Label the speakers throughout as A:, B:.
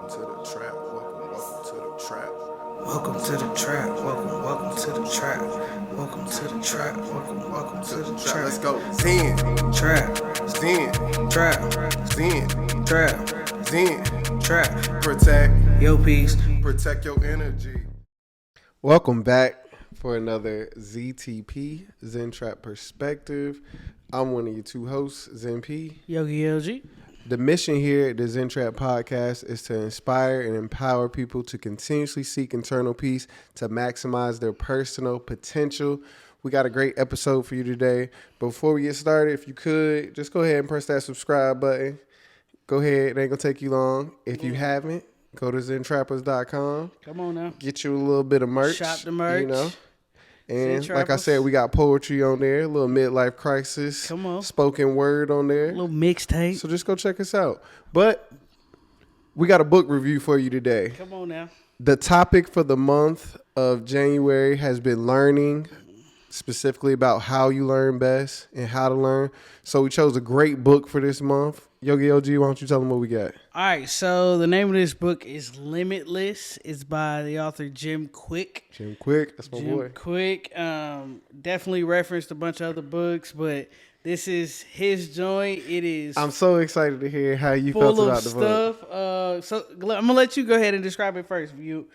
A: Welcome to the trap. Welcome to the trap.
B: Welcome to the trap. Welcome to the trap. Welcome to the trap. Welcome to the trap.
A: Let's go. Zen.
B: Trap.
A: Zen.
B: Trap.
A: Zen.
B: Trap.
A: Zen.
B: Trap.
A: Protect.
B: Yo, peace.
A: Protect your energy. Welcome back for another ZTP, Zen Trap Perspective. I'm one of your two hosts, Zen P.
B: Yogi LG.
A: The mission here at the Zen Trap Podcast is to inspire and empower people to continuously seek internal peace to maximize their personal potential. We got a great episode for you today. Before we get started, if you could, just go ahead and press that subscribe button. Go ahead. It ain't going to take you long. If you haven't, go to ZenTrappers.com.
B: Come on now.
A: Get you a little bit of merch.
B: Shop the merch.
A: You know. And
B: Zen
A: like I said, we got poetry on there, a little midlife crisis.
B: Come on.
A: Spoken word on there.
B: A little mixtape.
A: So just go check us out. But we got a book review for you today.
B: Come on now.
A: The topic for the month of January has been learning, specifically about how you learn best and how to learn. So we chose a great book for this month. Yogi LG, why don't you tell them what we got?
B: All right, so the name of this book is Limitless. It's by the author Jim Kwik.
A: Jim Kwik, that's my boy.
B: Jim Kwik. Definitely referenced a bunch of other books, but this is his joint. It is
A: I'm so excited to hear how you
B: full
A: felt
B: of
A: about the book.
B: stuff. So I'm gonna let you go ahead and describe it first. If you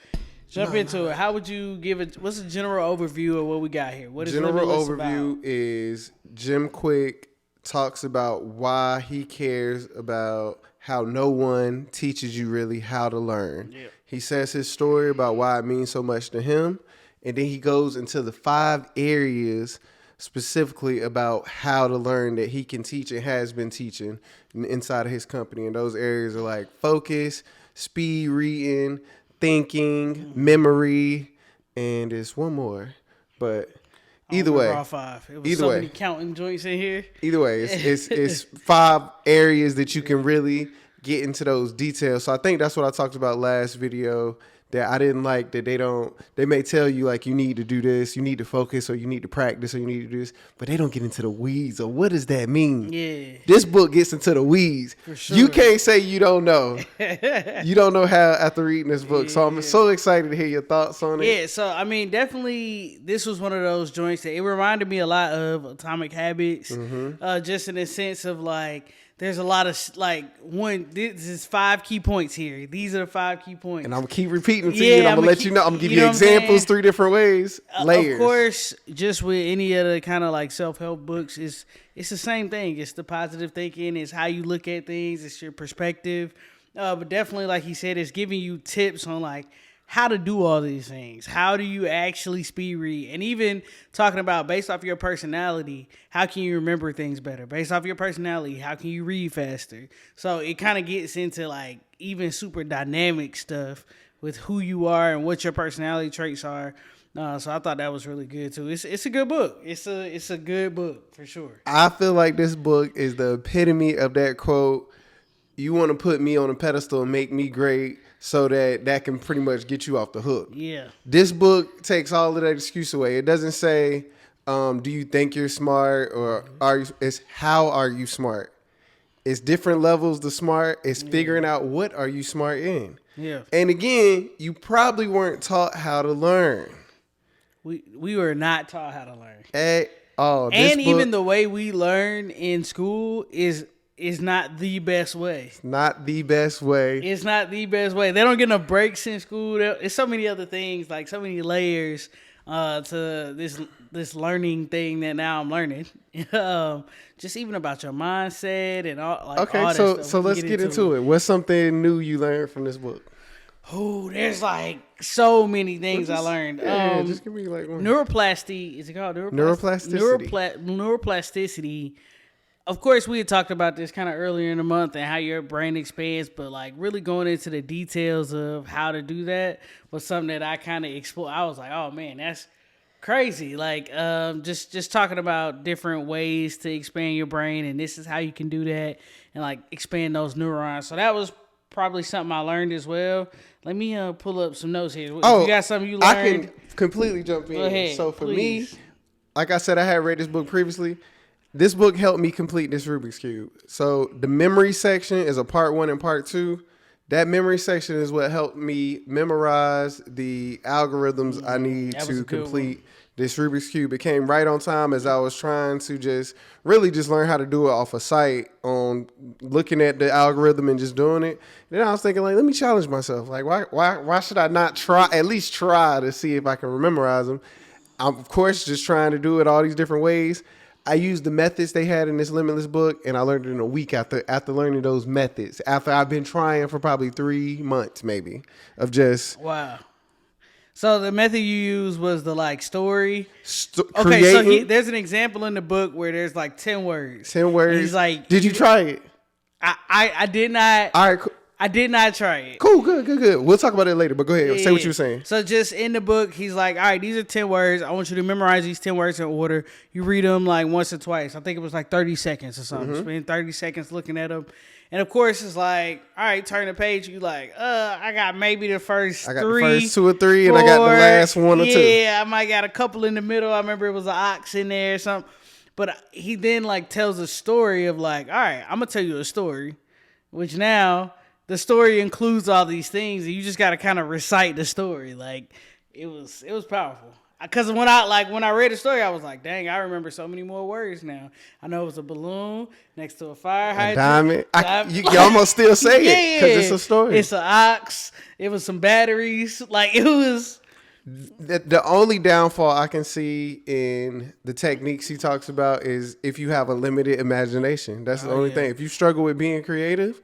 B: jump into it, how would you give it? What's the general overview of what we got here? What is
A: General
B: Limitless
A: overview
B: about?
A: is Jim Kwik talks about why he cares about how no one teaches you really how to learn.
B: Yeah.
A: He says his story about why it means so much to him, and then he goes into the 5 areas specifically about how to learn that he can teach and has been teaching inside of his company. And those areas are like focus, speed reading, thinking, memory, and there's one more. But either way,
B: all 5. It was
A: either
B: so
A: way.
B: many counting joints in here.
A: Either way, it's 5 areas that you can really get into those details. So I think that's what I talked about last video, that I didn't like that they may tell you like you need to do this, you need to focus, or you need to practice, or you need to do this, but they don't get into the weeds of what does that mean.
B: Yeah.
A: This book gets into the weeds.
B: For sure.
A: You can't say you don't know. You don't know how after reading this book. So I'm so excited to hear your thoughts on it.
B: Yeah, so I mean, definitely, this was one of those joints that it reminded me a lot of Atomic Habits, just in the sense of like, there's a lot of this is 5 key points here. These are the 5 key points,
A: And I'm gonna keep repeating to you, and I'm gonna let you know. I'm gonna give you
B: what I'm saying?
A: examples 3 different ways, layers.
B: Of course, just with any other kind of like self-help books, it's the same thing. It's the positive thinking. It's how you look at things. It's your perspective. But definitely, like he said, it's giving you tips on like how to do all these things. How do you actually speed read? And even talking about based off your personality, how can you remember things better? Based off your personality, how can you read faster? So it kind of gets into like even super dynamic stuff with who you are and what your personality traits are. So I thought that was really good too. It's a good book. It's a good book for sure.
A: I feel like this book is the epitome of that quote. You want to put me on a pedestal and make me great, so that can pretty much get you off the hook.
B: Yeah.
A: This book takes all of that excuse away. It doesn't say, do you think you're smart, or it's how are you smart? It's different levels to smart. It's figuring out what are you smart in.
B: Yeah.
A: And again, you probably weren't taught how to learn.
B: We were not taught how to learn.
A: At all.
B: And even the way we learn in school is not the best way.
A: Not the best way.
B: It's not the best way. They don't get no breaks in school. It's so many other things, like so many layers to this learning thing that now I'm learning. Just even about your mindset and all. Like,
A: Okay,
B: all that
A: so
B: stuff.
A: so let's get into it. What's something new you learned from this book?
B: Oh, there's like so many things I learned.
A: Yeah, just give me like one.
B: Neuroplasty. Is it called
A: Neuroplasticity.
B: Neuroplasticity. Of course, we had talked about this kind of earlier in the month and how your brain expands, but like really going into the details of how to do that was something that I kind of explored. I was like, oh man, that's crazy. Like just talking about different ways to expand your brain, and this is how you can do that and like expand those neurons. So that was probably something I learned as well. Let me pull up some notes here.
A: Oh,
B: you got something you learned?
A: I can completely jump in.
B: Go ahead,
A: so for
B: please.
A: me, like I said, I had read this book previously. This book helped me complete this Rubik's Cube. So the memory section is a part 1 and part 2. That memory section is what helped me memorize the algorithms I need to complete this Rubik's Cube. It came right on time as I was trying to just learn how to do it off a site on looking at the algorithm and just doing it. Then I was thinking, like, let me challenge myself. Like, why should I not at least try to see if I can memorize them? I'm, of course, just trying to do it all these different ways. I used the methods they had in this Limitless book, and I learned it in a week after learning those methods. After I've been trying for probably 3 months, maybe, of just
B: wow. So the method you used was the like story.
A: Okay,
B: so there's an example in the book where there's like 10 words.
A: 10 words.
B: And he's like,
A: did you try it?
B: I did not.
A: All right. Cool.
B: I did not try it.
A: Cool, good. We'll talk about it later, but go ahead. Say what you were saying.
B: So just in the book, he's like, all right, these are 10 words. I want you to memorize these 10 words in order. You read them like once or twice. I think it was like 30 seconds or something. Spend 30 seconds looking at them. And of course, it's like, all right, turn the page. You like, I got maybe the first three.
A: I got the first 2 or 3, and I got the last 1 or 2.
B: Yeah, I might got a couple in the middle. I remember it was an ox in there or something. But he then like tells a story of like, all right, I'm going to tell you a story, which now the story includes all these things, and you just got to kind of recite the story. Like, it was powerful. Because when I read the story, I was like, dang, I remember so many more words now. I know it was a balloon next to a fire hydrant.
A: A diamond. You almost still say it because it's a story.
B: It's an ox. It was some batteries. Like, it was.
A: The only downfall I can see in the techniques he talks about is if you have a limited imagination. That's the only thing. If you struggle with being creative,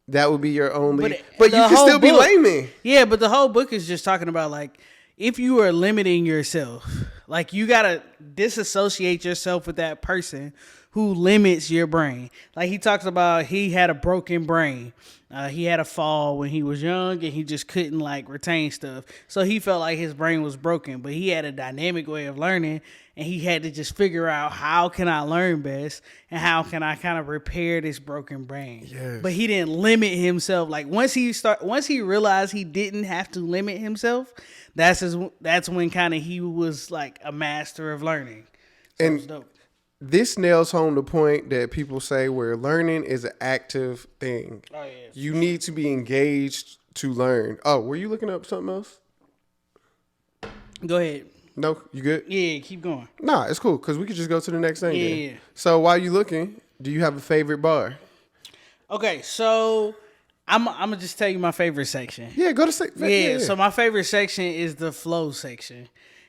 A: that would be your only. But you can still be layman.
B: Yeah, but the whole book is just talking about like, if you are limiting yourself, like you got to disassociate yourself with that person who limits your brain. Like he talks about he had a broken brain. He had a fall when he was young and he just couldn't like retain stuff. So he felt like his brain was broken, but he had a dynamic way of learning and he had to just figure out how can I learn best and how can I kind of repair this broken brain.
A: Yes.
B: But he didn't limit himself. Like once he realized he didn't have to limit himself, that's when kind of he was like a master of learning. So
A: and dope. This nails home the point that people say where learning is an active thing. Oh, yeah. You need to be engaged to learn. Oh, were you looking up something else?
B: Go ahead.
A: No, you good?
B: Yeah, keep going.
A: Nah, it's cool because we could just go to the next thing.
B: Yeah.
A: So while you looking, do you have a favorite bar?
B: Okay, so I'm gonna just tell you my favorite section.
A: Yeah, go to section.
B: Yeah, so my favorite section is the flow section.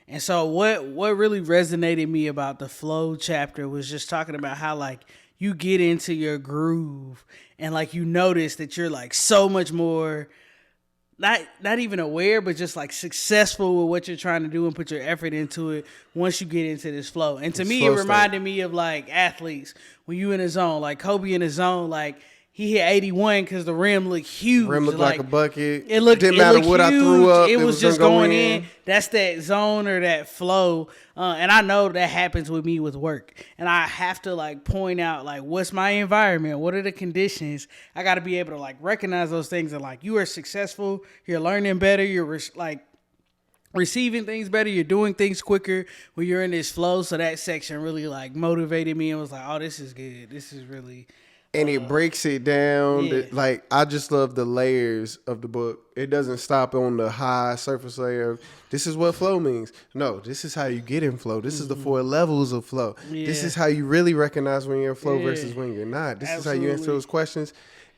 B: And so what really resonated me about the flow chapter was just talking about how like you get into your groove and like you notice that you're like so much more not even aware, but just like successful with what you're trying to do and put your effort into it once you get into this flow. And to me, it reminded me of like athletes when you in a zone, like Kobe in a zone, like he hit 81 because the rim looked huge.
A: Rim looked like a bucket.
B: Didn't matter what I threw up. It was just going in. That's that zone or that flow. And I know that happens with me with work. And I have to like point out like what's my environment? What are the conditions? I got to be able to like recognize those things and like you are successful. You're learning better. You're like receiving things better. You're doing things quicker when you're in this flow. So that section really like motivated me and was like, oh, this is good. This is really...
A: And it breaks it down. Like, I just love the layers of the book. It doesn't stop on the high surface layer of, this is what flow means. No, this is how you get in flow. This is the 4 levels of flow. Yeah. This is how you really recognize when you're in flow versus when you're not. This is how you answer those questions.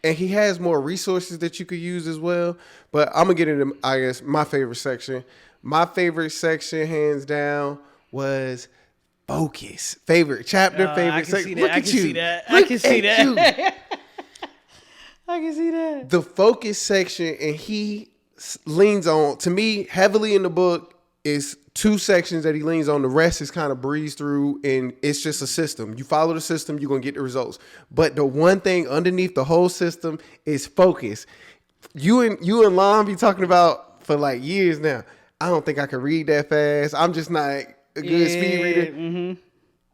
A: And he has more resources that you could use as well. But I'm going to get into, I guess, my favorite section. My favorite section, hands down, was... focus. Favorite chapter, favorite section. Look at you.
B: I can see that. I can see that.
A: The focus section, and he leans on, to me, heavily in the book, is 2 sections that he leans on. The rest is kind of breezed through, and it's just a system. You follow the system, you're going to get the results. But the one thing underneath the whole system is focus. You and Lon be talking about for like years now. I don't think I can read that fast. I'm just not a good speed reader. Mm-hmm.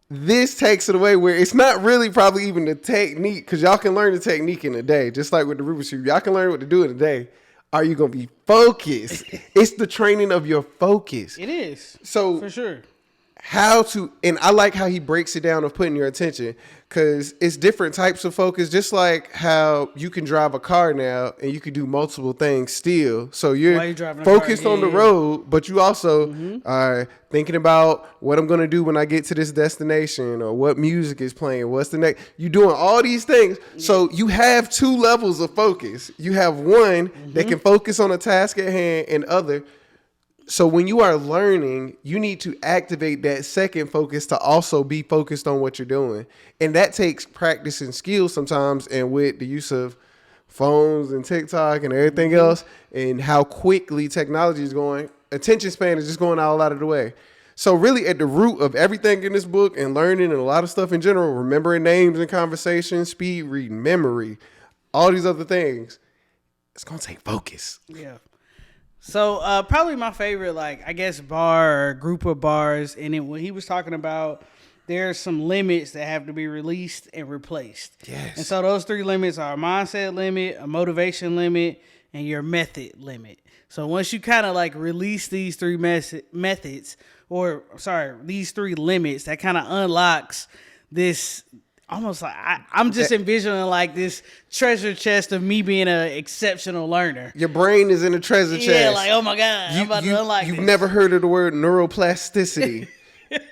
A: This takes it away where it's not really probably even the technique, because y'all can learn the technique in a day, just like with the Rubik's Cube. Y'all can learn what to do in a day. Are you going to be focused? It's the training of your focus.
B: It is.
A: So
B: for sure.
A: how to, and I like how he breaks it down of putting your attention, because it's different types of focus, just like how you can drive a car now and you can do multiple things still. So you're focused on the road, but you also are thinking about what I'm going to do when I get to this destination, or what music is playing, what's the next. You're doing all these things. So you have two levels of focus. You have one that can focus on a task at hand, and other. So when you are learning, you need to activate that second focus to also be focused on what you're doing. And that takes practice and skill sometimes, and with the use of phones and TikTok and everything else, and how quickly technology is going, attention span is just going all out of the way. So really at the root of everything in this book, and learning and a lot of stuff in general, remembering names in conversation, speed reading, memory, all these other things, it's going to take focus.
B: Yeah. So probably my favorite, like, I guess, bar or group of bars, and then when he was talking about there's some limits that have to be released and replaced.
A: Yes.
B: And so those three limits are a mindset limit, a motivation limit, and your method limit. So once you kind of like release these three these three limits, that kind of unlocks this. Almost like I'm just envisioning like this treasure chest of me being an exceptional learner.
A: Your brain is in a treasure chest.
B: Yeah, like, oh my God, I'm about to unlock
A: You've
B: this.
A: never heard of the word neuroplasticity.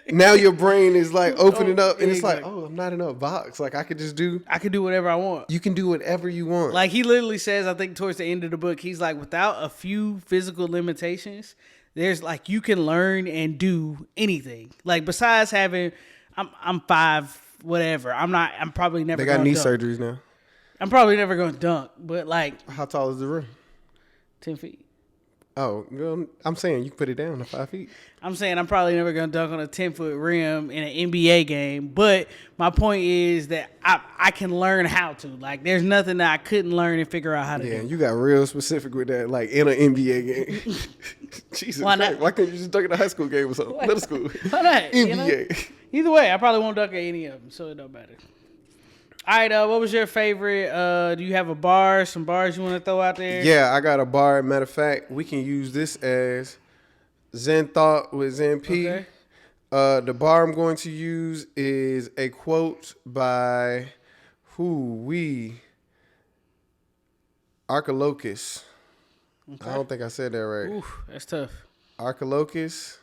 A: Now your brain is like opening up, and it's like, oh, I'm not in a box. Like I could do
B: whatever I want.
A: You can do whatever you want.
B: Like he literally says, I think towards the end of the book, he's like, without a few physical limitations, there's like, you can learn and do anything. Like besides having, I'm 5. Whatever. I'm probably never.
A: They got knee
B: dunk.
A: surgeries now.
B: I'm probably never going to dunk, but like.
A: How tall is the rim?
B: 10 feet.
A: Oh, well, I'm saying you can put it down to 5 feet.
B: I'm saying I'm probably never going to dunk on a 10-foot rim in an NBA game. But my point is that I can learn how to. Like, there's nothing that I couldn't learn and figure out how to do.
A: Yeah, you got real specific with that, like in an NBA game. Jesus
B: Why
A: Christ.
B: not?
A: Why couldn't you just dunk in a high school game or something? Middle school.
B: Why not?
A: NBA.
B: You know? Either way, I probably won't dunk at any of them, so it don't matter. All right, what was your favorite? Do you have some bars you want to throw out there?
A: Yeah, I got a bar. Matter of fact, we can use this as Zen Thought with Zen P.
B: Okay.
A: The bar I'm going to use is a quote by Archilochus. Okay. I don't think I said that right.
B: Oof, that's tough.
A: Archilochus.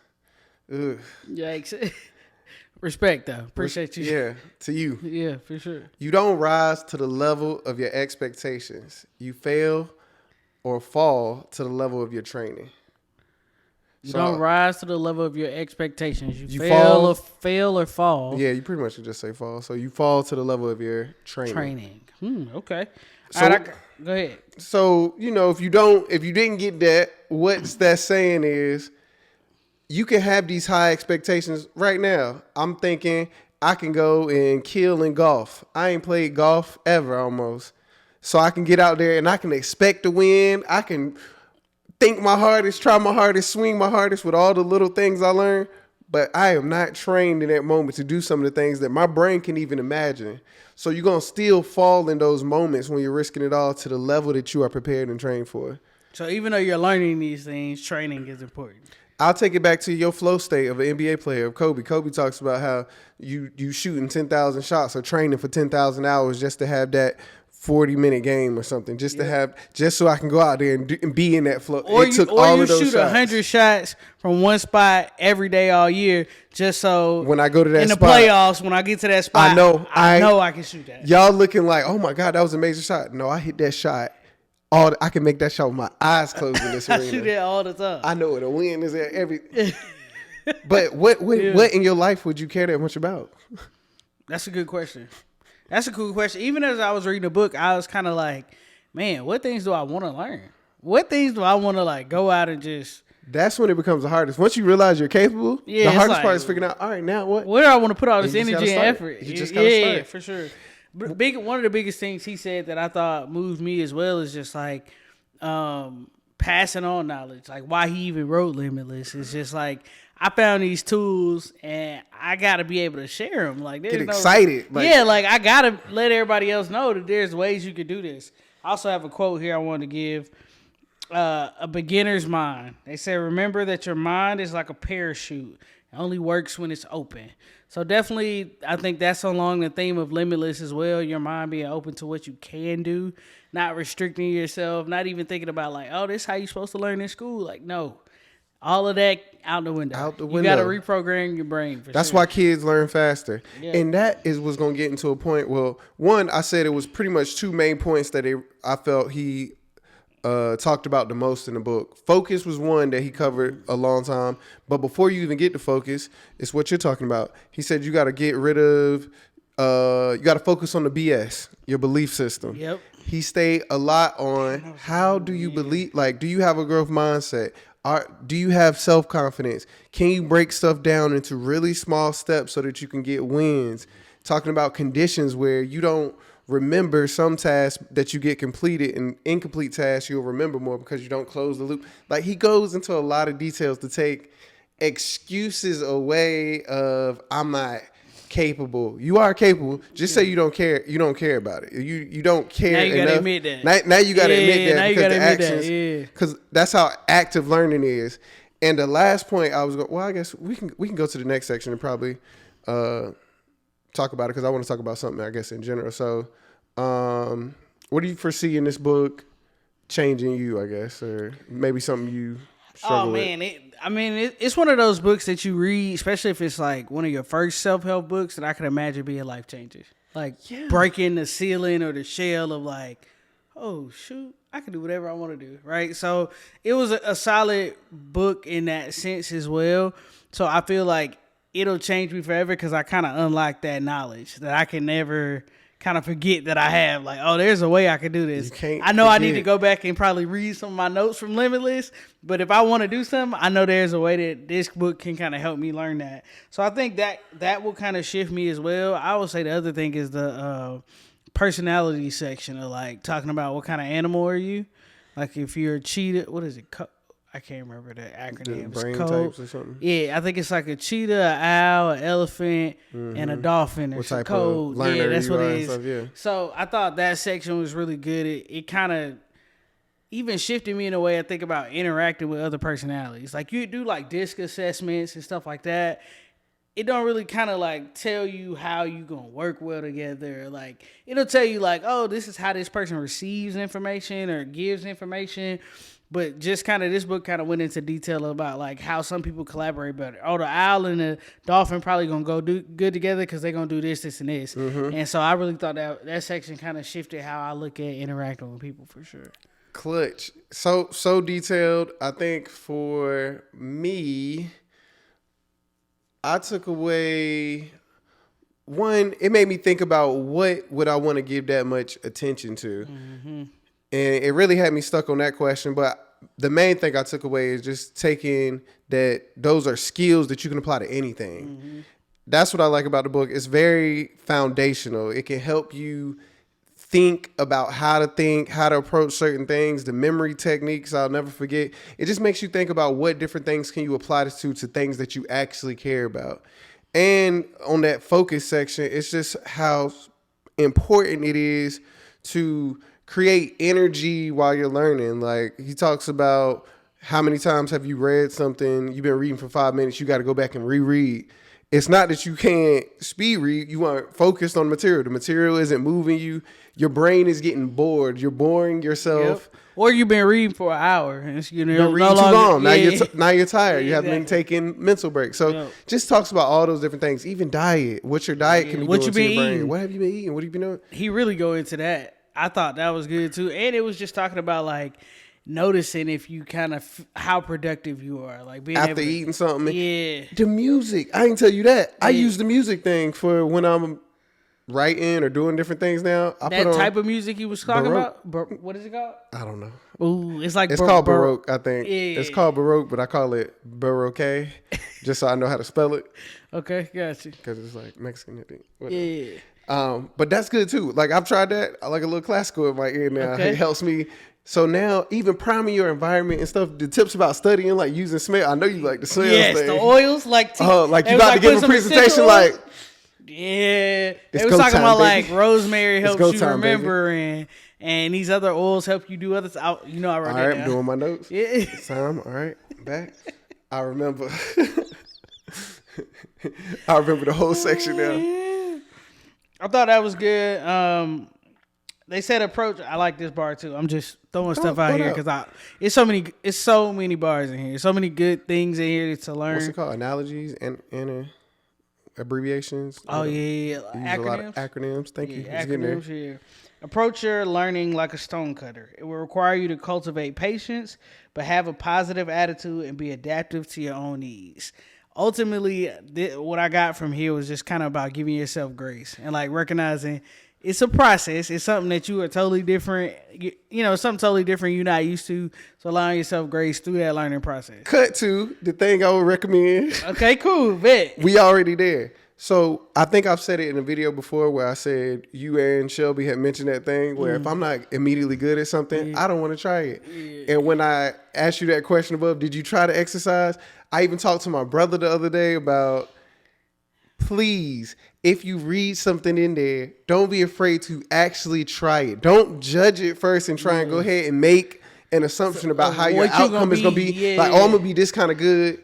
A: Ugh.
B: Yikes. Respect, though. Appreciate you.
A: Yeah, to you.
B: Yeah, for sure.
A: You don't rise to the level of your expectations. You fail or fall to the level of your training.
B: You don't rise to the level of your expectations. You fail or fall.
A: Yeah, you pretty much could just say fall. So you fall to the level of your training.
B: Okay.
A: So,
B: all right, go ahead.
A: So, if you didn't get that, what's that saying is, you can have these high expectations right now. I'm thinking I can go and kill in golf. I ain't played golf ever almost. So I can get out there and I can expect to win. I can think my hardest, try my hardest, swing my hardest with all the little things I learned. But I am not trained in that moment to do some of the things that my brain can even imagine. So you're going to still fall in those moments when you're risking it all to the level that you are prepared and trained for.
B: So even though you're learning these things, training is important.
A: I'll take it back to your flow state of an NBA player, of Kobe. Kobe talks about how you shooting 10,000 shots or training for 10,000 hours just to have that 40-minute game or something, just so I can go out there and be in that flow.
B: Or you shoot 100 shots from one spot every day all year, just so
A: when I go to that
B: in the
A: spot,
B: playoffs, when I get to that spot, I know I can shoot that.
A: Y'all looking like, oh my God, that was an amazing shot. No, I hit that shot. I can make that shot with my eyes closed in this arena.
B: I shoot that all the time.
A: I know what a win is at every. But what in your life would you care that much about?
B: That's a good question. That's a cool question. Even as I was reading the book, I was kind of like, man, what things do I want to learn? What things do I want to like go out and just...
A: That's when it becomes the hardest. Once you realize you're capable, the hardest part is figuring out, all right, now what?
B: Where do I want to put all this energy and effort?
A: You just gotta start.
B: Yeah, for sure. But one of the biggest things he said that I thought moved me as well is just like passing on knowledge. Like why he even wrote Limitless. It's just like I found these tools and I got to be able to share them. Like
A: get excited.
B: Like I got to let everybody else know that there's ways you could do this. I also have a quote here I want to give. A beginner's mind. They say, remember that your mind is like a parachute It only works when it's open. So definitely, I think that's along the theme of Limitless as well. Your mind being open to what you can do, not restricting yourself, not even thinking about like, oh, this is how you're supposed to learn in school. Like, no. All of that out the window.
A: Out the
B: You
A: window.
B: got to reprogram your brain.
A: That's why kids learn faster.
B: Yeah.
A: And that is what's going to get into a point. Well, one, I said it was pretty much two main points that I felt he talked about the most in the book. Focus was one that he covered a long time. But before you even get to focus, it's what you're talking about. He said you got to get rid of, you got to focus on the BS, your belief system.
B: Yep.
A: He stayed a lot on how do you believe, like, do you have a growth mindset? Do you have self-confidence? Can you break stuff down into really small steps so that you can get wins? Talking about conditions where you don't remember some tasks that you get completed, and incomplete tasks you'll remember more because you don't close the loop. Like, he goes into a lot of details to take excuses away of I'm not capable. You are capable. Just say you don't care. You don't care about it. You don't care.
B: Now you
A: enough.
B: gotta admit that.
A: Now you gotta admit that because the actions.
B: Yeah.
A: Because that's how active learning is. And the last point I was going. Well, I guess we can go to the next section and probably talk about it because I want to talk about something I guess in general. So, what do you foresee in this book changing you? I guess, or maybe something you struggle with?
B: It's one of those books that you read, especially if it's like one of your first self-help books, that I can imagine being life changing. Like breaking the ceiling or the shell of like, oh shoot, I can do whatever I want to do, right? So it was a solid book in that sense as well. So I feel like it'll change me forever because I kind of unlocked that knowledge that I can never kind of forget that I have. Like, oh, there's a way I can do this. I know I need to go back and probably read some of my notes from Limitless, but if I want to do something, I know there's a way that this book can kind of help me learn that. So I think that will kind of shift me as well. I would say the other thing is the personality section of like talking about what kind of animal are you? Like if you're a cheetah, what is it? I can't remember the acronym.
A: Brain types or something?
B: Yeah, I think it's like a cheetah, an owl, an elephant, and a dolphin. What type of learner? Yeah, that's what it is. Stuff, yeah. So I thought that section was really good. It kind of even shifted me in a way I think about interacting with other personalities. Like you do like DISC assessments and stuff like that. It don't really kind of like tell you how you gonna work well together. Like it'll tell you like, oh, this is how this person receives information or gives information. But just kind of this book kind of went into detail about like how some people collaborate better. Oh, the owl and the dolphin probably gonna go do good together because they're gonna do this, this, and this. Mm-hmm. And so I really thought that section kind of shifted how I look at interacting with people for sure.
A: Clutch. So detailed. I think for me, I took away one. It made me think about what would I want to give that much attention to. Mm-hmm. And it really had me stuck on that question. But the main thing I took away is just taking that those are skills that you can apply to anything. Mm-hmm. That's what I like about the book. It's very foundational. It can help you think about how to think, how to approach certain things, the memory techniques I'll never forget. It just makes you think about what different things can you apply this to things that you actually care about. And on that focus section, it's just how important it is to create energy while you're learning. Like he talks about how many times have you read something, you've been reading for 5 minutes, you got to go back and reread. It's not that you can't speed read, you aren't focused on the material. The material isn't moving you. Your brain is getting bored. You're boring yourself.
B: Yep. Or you've been reading for an hour. And
A: you're reading too long. Now you're tired. You haven't been taking mental breaks. So just talks about all those different things. Even diet. What your diet can be doing to your brain. What have you been eating? What have you been doing?
B: He really go into that. I thought that was good too. And it was just talking about like noticing if you kind of how productive you are. Like being
A: after eating something.
B: Yeah.
A: The music. I can tell you that. Yeah. I use the music thing for when I'm writing or doing different things now.
B: That put on type of music he was talking about? What is it called?
A: I don't know.
B: Ooh, it's like
A: it's called Baroque, I think. Yeah. It's called Baroque, but I call it Baroque just so I know how to spell it.
B: Okay, gotcha.
A: Because it's like Mexican, I think.
B: Whatever. Yeah.
A: But that's good too. Like I've tried that. I like a little classical in my ear now. Okay. It helps me. So now even priming your environment and stuff, the tips about studying, like using smell. I know you like the smells.
B: Yes,
A: thing.
B: The oils, like
A: you about to give a presentation, like.
B: Yeah, they was talking about baby. Like rosemary helps you remember, and these other oils help you do others. I wrote that down.
A: All right, I'm doing my notes.
B: Yeah,
A: Sam. All right, back. I remember. I remember the whole section now.
B: I thought that was good. They said approach. I like this bar too. I'm just throwing stuff out here because it's so many bars in here. So many good things in here to learn.
A: What's it called? Analogies and abbreviations.
B: Oh yeah,
A: acronyms. A lot of acronyms. Thank you.
B: Acronyms here. Approach your learning like a stonecutter. It will require you to cultivate patience, but have a positive attitude and be adaptive to your own needs. Ultimately, what I got from here was just kind of about giving yourself grace and like recognizing it's a process. It's something that you are totally different. Something totally different you're not used to. So allowing yourself grace through that learning process.
A: Cut to the thing I would recommend.
B: Okay, cool. Bet.
A: We already there. So I think I've said it in a video before where I said you and Shelby had mentioned that thing where if I'm not immediately good at something, I don't want to try it. Yeah. And when I asked you that question above, did you try to exercise? I even talked to my brother the other day about, please, if you read something in there, don't be afraid to actually try it. Don't judge it first and try and go ahead and make an assumption about how your outcome is going to be. Yeah, I'm going to be this kind of good.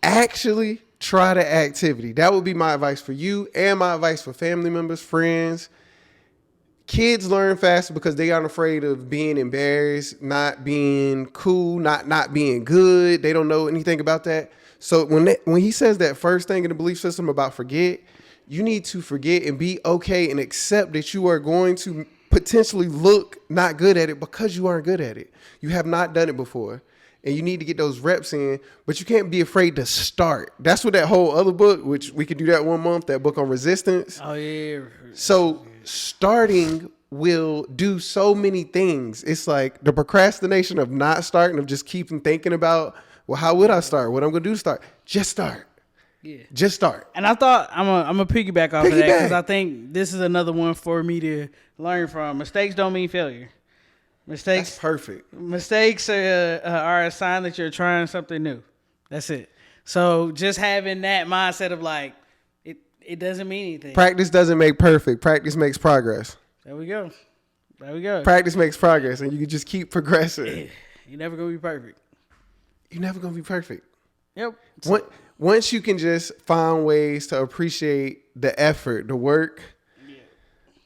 A: Actually try the activity. That would be my advice for you and my advice for family members, friends. Kids learn faster because they aren't afraid of being embarrassed, not being cool, not being good. They don't know anything about that. So when he says that first thing in the belief system about forget, you need to forget and be okay and accept that you are going to potentially look not good at it because you aren't good at it. You have not done it before. And you need to get those reps in, but you can't be afraid to start. That's what that whole other book, which we could do that one month, that book on resistance.
B: Oh, yeah.
A: So starting will do so many things. It's like the procrastination of not starting, of just keeping thinking about, well, how would I start? What I'm going to do to start? Just start. Yeah. Just start.
B: And I thought I'm a piggyback off of that because I think this is another one for me to learn from. Mistakes don't mean failure. Mistakes.
A: That's perfect.
B: Mistakes are a sign that you're trying something new. That's it. So just having that mindset of like, it doesn't mean anything.
A: Practice doesn't make perfect. Practice makes progress.
B: There we go.
A: Practice makes progress, and you can just keep progressing.
B: You're never going to be perfect.
A: You're never going to be perfect.
B: Yep.
A: Once you can just find ways to appreciate the effort, the work.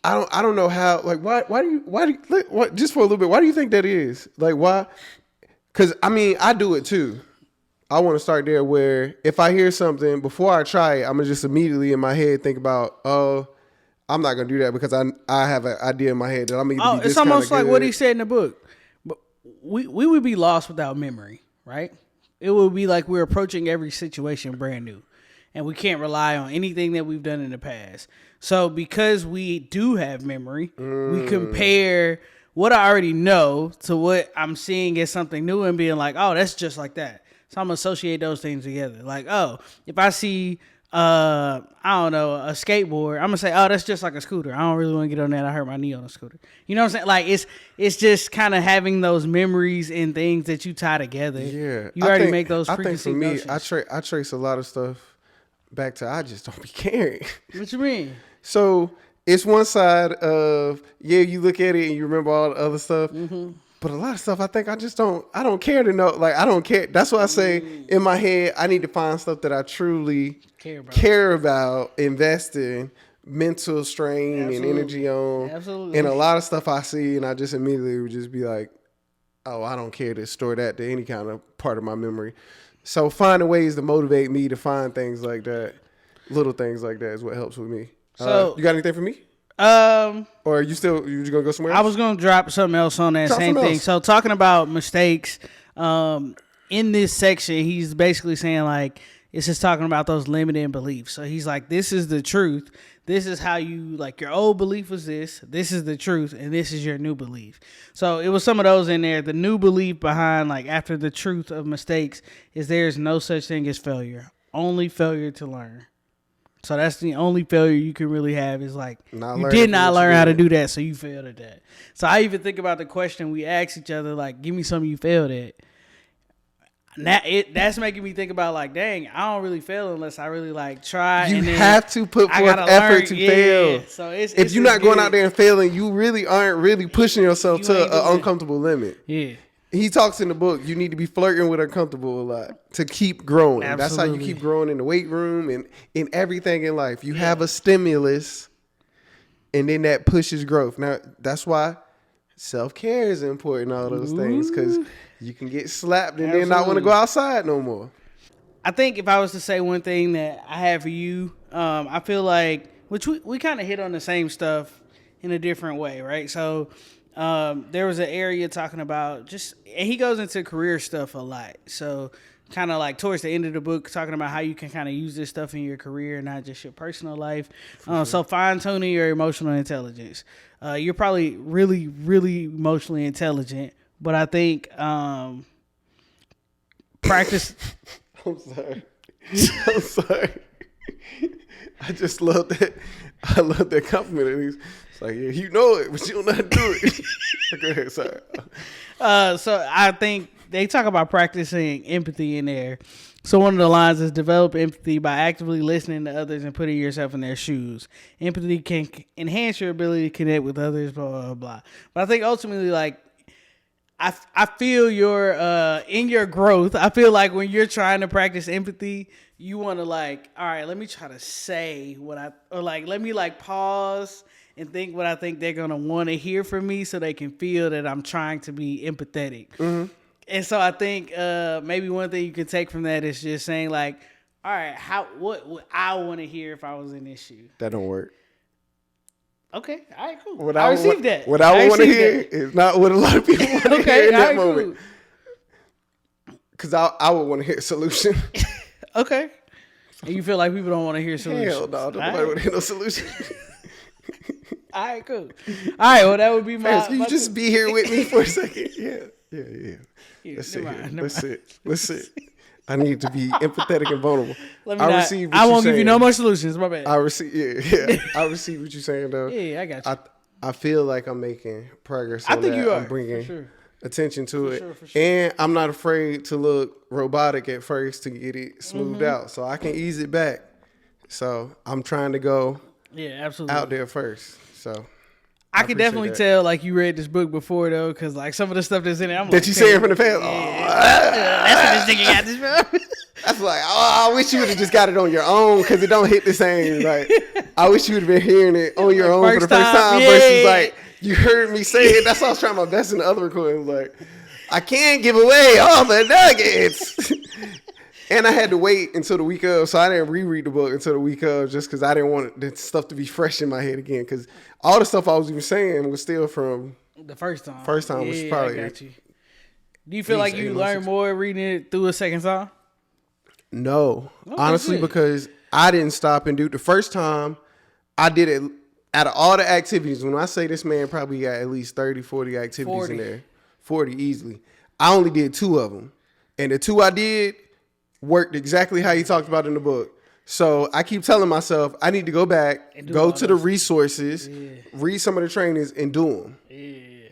A: I don't know how, like, why do you just for a little bit, why do you think that is? Like, why? Because, I mean, I do it too. I want to start there where if I hear something, before I try it, I'm going to just immediately in my head think about, oh, I'm not going to do that because I have an idea in my head that I'm going to be this kind of good.
B: It's almost like what he said in the book. But we would be lost without memory, right? It would be like we're approaching every situation brand new. And we can't rely on anything that we've done in the past. So because we do have memory, we compare what I already know to what I'm seeing as something new and being like, oh, that's just like that. So I'm going to associate those things together. Like, oh, if I see, I don't know, a skateboard, I'm going to say, oh, that's just like a scooter. I don't really want to get on that. I hurt my knee on a scooter. You know what I'm saying? Like, it's just kind of having those memories and things that you tie together.
A: Yeah.
B: You already make those
A: preconceived
B: notions.
A: I think for me, I trace a lot of stuff back to I just don't be caring.
B: What you mean?
A: So it's one side of, you look at it and you remember all the other stuff. Mm-hmm. But a lot of stuff I think I don't care to know. Like, I don't care. That's why I say in my head, I need to find stuff that I truly care about, invest in, mental strain and energy on.
B: Absolutely.
A: And a lot of stuff I see and I just immediately would just be like, oh, I don't care to store that to any kind of part of my memory. So finding ways to motivate me to find things like that, little things like that is what helps with me. So you got anything for me? Or are you gonna go somewhere else?
B: I was gonna drop something else on that same thing. So talking about mistakes, in this section, he's basically saying like it's just talking about those limiting beliefs. So he's like, this is the truth. This is how you, like, your old belief was this. This is the truth, and this is your new belief. So it was some of those in there. The new belief behind, like, after the truth of mistakes is there's no such thing as failure. Only failure to learn. So that's the only failure you can really have is, like, you did not learn how to do that, so you failed at that. So I even think about the question we ask each other, like, give me something you failed at. That's making me think about, like, dang, I don't really fail unless I really, like, try.
A: You have to put forth effort to fail.
B: So
A: if you're not going out there and failing, you really aren't really pushing yourself to an uncomfortable limit.
B: Yeah.
A: he talks in the book, you need to be flirting with uncomfortable a lot to keep growing.
B: Absolutely.
A: That's how you keep growing in the weight room and in everything in life. You have a stimulus, and then that pushes growth. Now, that's why self-care is important, all those things, because you can get slapped and then not want to go outside no more.
B: I think if I was to say one thing that I have for you, I feel like, which we kind of hit on the same stuff in a different way, right? So there was an area talking about and he goes into career stuff a lot. So kind of like towards the end of the book, talking about how you can kind of use this stuff in your career, not just your personal life. So fine-tuning your emotional intelligence. You're probably really, really emotionally intelligent, but I think practice...
A: I'm sorry. I just love that. I love that compliment. It's like, yeah, you know it, but you don't know how to do it. Go ahead, sorry.
B: So I think they talk about practicing empathy in there. So one of the lines is develop empathy by actively listening to others and putting yourself in their shoes. Empathy can enhance your ability to connect with others, blah, blah, blah. But I think ultimately, like, I feel in your growth, I feel like when you're trying to practice empathy, you want to like, all right, let me try to say let me like pause and think what I think they're going to want to hear from me so they can feel that I'm trying to be empathetic. Mm-hmm. And so I think maybe one thing you can take from that is just saying like, all right, what would I want to hear if I was in this shoe?
A: That don't work.
B: Okay, all right, cool. I received that.
A: What I want to hear is not what a lot of people want to hear in that moment. Because I would want to hear a solution.
B: Okay. And you feel like people don't want to hear solutions?
A: Hell no, nobody want to hear no solution.
B: All right, cool. All right, well, that would be my...
A: Can you just be here with me for a second? Yeah. Let's sit. I need to be empathetic and vulnerable.
B: I won't give you no more solutions. My bad.
A: I receive what you're saying, though.
B: Yeah, I got you.
A: I feel like I'm making progress on that. I think
B: you are.
A: I'm bringing attention to it.
B: For sure. And
A: I'm not afraid to look robotic at first to get it smoothed out. So I can ease it back. So I'm trying to go out there first. So
B: I can definitely tell, like, you read this book before, though, because, like, some of the stuff that's in it, I'm like...
A: That you saying from the past?
B: That's what this nigga got this from.
A: That's like, I wish you would have just got it on your own, because it don't hit the same. Like, I wish you would have been hearing it on your own for the first time versus, like, you heard me say it. That's why I was trying my best in the other recording. Like, I can't give away all the nuggets. And I had to wait until the week of, so I didn't reread the book until the week of, just because I didn't want the stuff to be fresh in my head again. Because all the stuff I was even saying was still from
B: the first time.
A: Was probably.
B: I got you. Do you feel like you learned more reading it through a second time?
A: No, honestly, because I didn't stop and do the first time. I did it out of all the activities. When I say this man probably got at least 30, 40 activities in there, 40 easily. I only did 2 of them, and the 2 I did worked exactly how he talked about in the book. So I keep telling myself I need to go back, go to the resources, read some of the trainings, and do them. Yeah.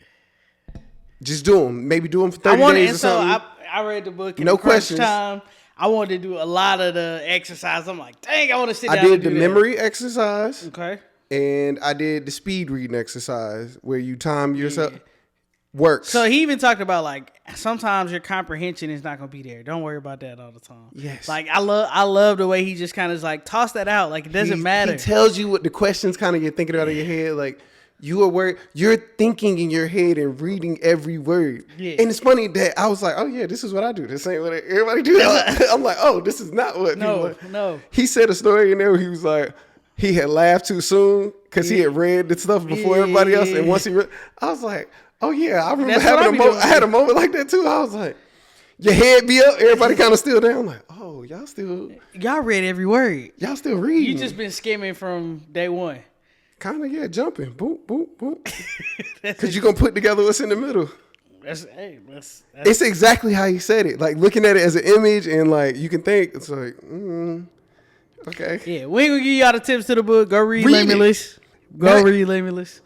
A: Just do them. Maybe do them for 30 days or something.
B: I read the book.
A: No questions.
B: Time, I wanted to do a lot of the exercise. I'm like, dang, I want to sit down and do that.
A: I did the memory exercise.
B: Okay.
A: And I did the speed reading exercise where you time yourself. Works.
B: So he even talked about, like, sometimes your comprehension is not going to be there. Don't worry about that all the time.
A: Yes.
B: Like, I love the way he just kind of is like, toss that out. Like, it doesn't matter.
A: He tells you what the questions kind of you're thinking about in your head. Like, you're thinking in your head and reading every word. Yeah. And it's funny that I was like, oh yeah, this is what I do. This ain't what everybody do. I'm like, oh, this is not what people do.
B: No.
A: He said a story in there where he was like, he had laughed too soon because he had read the stuff before everybody else. And once I was like, oh yeah, I remember I had a moment like that too. I was like, your head be up, everybody kind of still down. I'm like, oh, y'all
B: read every word.
A: Y'all still reading.
B: You just been skimming from day one.
A: Kind of, yeah, jumping. Boom, boom, boom. Because you're going to put together what's in the middle. It's exactly how he said it. Like, looking at it as an image and, like, you can think, it's like, okay.
B: Yeah, we ain't going to give y'all the tips to the book. Go read Limitless. Read Limitless.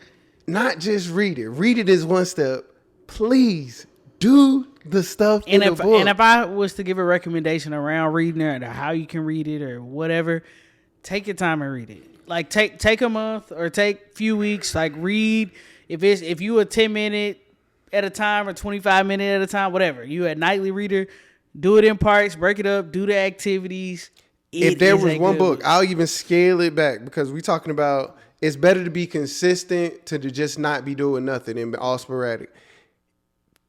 A: Not just read it. Read it is one step. Please do the stuff in the book.
B: And if I was to give a recommendation around reading it or how you can read it or whatever, take your time and read it. Like, take a month or take a few weeks. Like, read. If you a 10-minute at a time or 25 minutes at a time, whatever. You a nightly reader, do it in parts, break it up, do the activities.
A: If there was one book, I'll even scale it back because we talking about it's better to be consistent to just not be doing nothing and be all sporadic.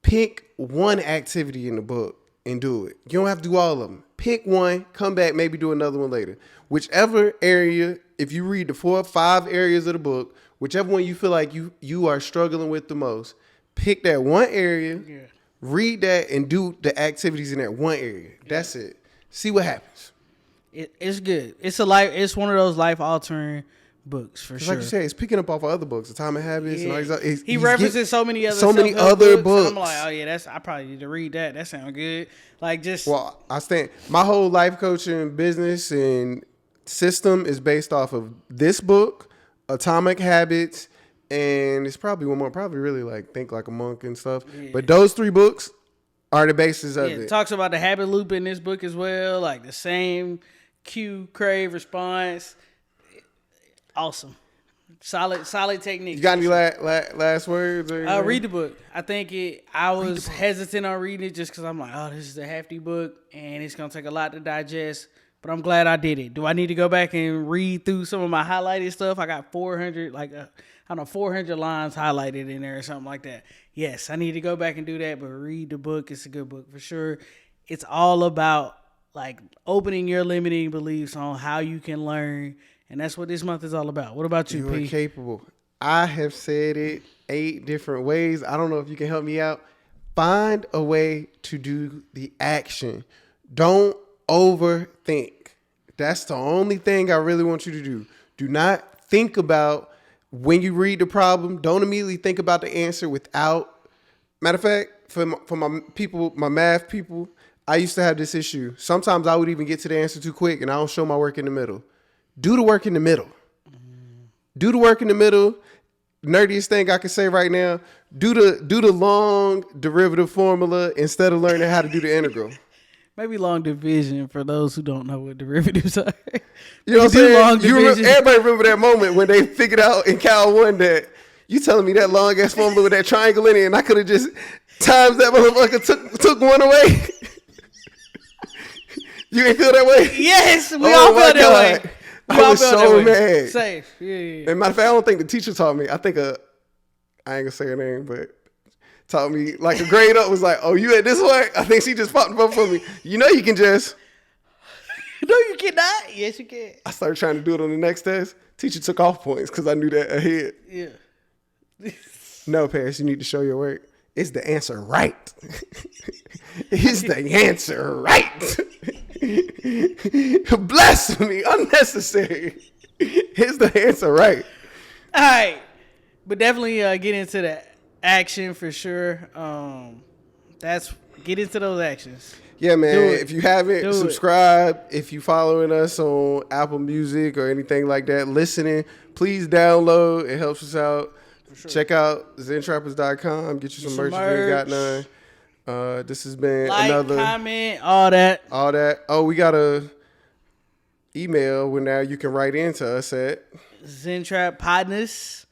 A: Pick one activity in the book and do it. You don't have to do all of them. Pick one, come back, maybe do another one later. Whichever area, if you read the 4 or 5 areas of the book, whichever one you feel like you are struggling with the most, pick that one area, read that, and do the activities in that one area. That's it. See what happens.
B: It's good. It's one of those life altering books for sure.
A: Like you said, it's picking up off of other books, Atomic Habits, and all these other.
B: He references so many other books. I'm like, oh yeah, I probably need to read that. That sounds good. Like just.
A: Well, my whole life coaching business and system is based off of this book, Atomic Habits, and it's probably one more. Probably really like Think Like a Monk and stuff. Yeah. But those 3 books are the basis of it. It
B: talks about the habit loop in this book as well, like the same cue, crave, response. Awesome. Solid technique.
A: You got any last words? Or
B: read the book. I think I was hesitant on reading it just because I'm like, oh, this is a hefty book and it's going to take a lot to digest. But I'm glad I did it. Do I need to go back and read through some of my highlighted stuff? I got 400 lines highlighted in there or something like that. Yes, I need to go back and do that. But read the book. It's a good book for sure. It's all about like opening your limiting beliefs on how you can learn. And that's what this month is all about. What about you, P?
A: You're capable. I have said it 8 different ways. I don't know if you can help me out. Find a way to do the action. Don't overthink. That's the only thing I really want you to do. Do not think about when you read the problem. Don't immediately think about the answer without. Matter of fact, for my people, my math people, I used to have this issue. Sometimes I would even get to the answer too quick and I don't show my work in the middle. Do the work in the middle. Do the work in the middle. Nerdiest thing I can say right now, do the long derivative formula instead of learning how to do the integral.
B: Maybe long division for those who don't know what derivatives are.
A: You know what I'm saying? Everybody remember that moment when they figured out in Cal 1 that you telling me that long ass formula with that triangle in it and I could have just times that motherfucker took one away. You ain't feel that way?
B: Yes, we all feel that way.
A: I was so mad.
B: Safe. Yeah.
A: And matter of fact, I don't think the teacher taught me. I think I ain't gonna say her name, but taught me like a grade up was like, oh, you at this one? I think she just popped up for me. You know you can just.
B: No, you cannot. Yes, you can.
A: I started trying to do it on the next test. Teacher took off points because I knew that ahead.
B: Yeah.
A: No, Paris, you need to show your work. Is the answer right? Is the answer right? Blasphemy, unnecessary. Is the answer right?
B: All right. But definitely get into the action for sure. Get into those actions.
A: Yeah, man. If you haven't, subscribe. If you following us on Apple Music or anything like that, listening, please download. It helps us out. Sure. Check out ZenTrappers.com. Get you some merch if you ain't got none. This has been another
B: comment, all that.
A: Oh, we got a email where now you can write into us at
B: ZenTrapPartnez.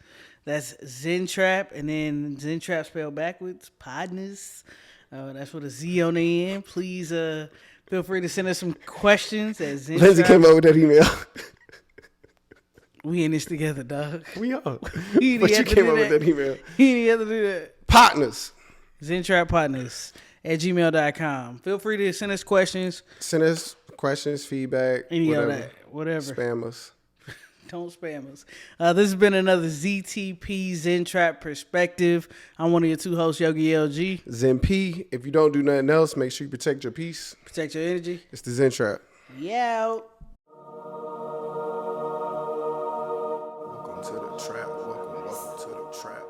B: That's ZenTrap and then ZenTrap spelled backwards. Partners. That's with a Z on the end. Please feel free to send us some questions at ZenTrap.
A: Lindsay came up with that email.
B: We in this together, dog.
A: We are. But you came up with that email.
B: He didn't have to do that.
A: Partners.
B: ZenTrapPartnez at gmail.com. Feel free to send us questions.
A: Send us questions, feedback,
B: any of that. Whatever.
A: Spam us.
B: Don't spam us. This has been another ZTP Zen Trap Perspective. I'm one of your 2 hosts, Yogi LG.
A: Zen P. If you don't do nothing else, make sure you protect your peace.
B: Protect your energy.
A: It's the Zen Trap.
B: Yeah.
A: Welcome to the trap. Welcome to the trap.